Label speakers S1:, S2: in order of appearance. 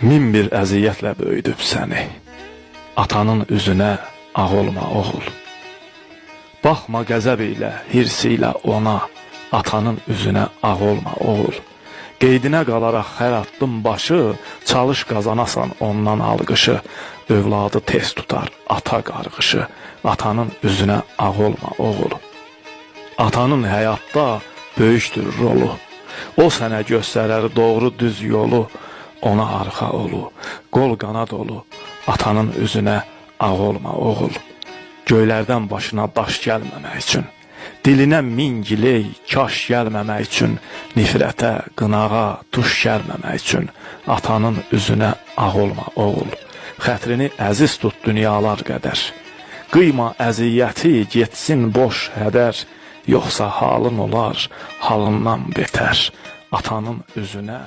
S1: Min bir əziyyətlə böyüdüb səni, atanın üzünə ağ olma oğul. Baxma qəzəb ilə, hirs ilə ona, atanın üzünə ağ olma oğul. Qeydinə qalaraq hər addım başı, çalış qazanasan ondan alqışı. Övladı tez tutar ata qarğışı, atanın üzünə ağ olma oğul. Atanın həyatda böyükdür rolu, o sənə göstərər doğru düz yolu. Ona arxa olu, qol qanad olu, atanın üzünə ağ olma oğul. Göylərdən başına daş gəlməmək üçün, dilinə min giley kaş gəlməmək üçün, nifrətə, qınağa, tuş gəlməmək üçün, atanın üzünə ağ olma oğul. Xətrini əziz tut dünyalar qədər, qıyma əziyyəti getsin boş hədər, yoxsa halın olar halından betər, atanın üzünə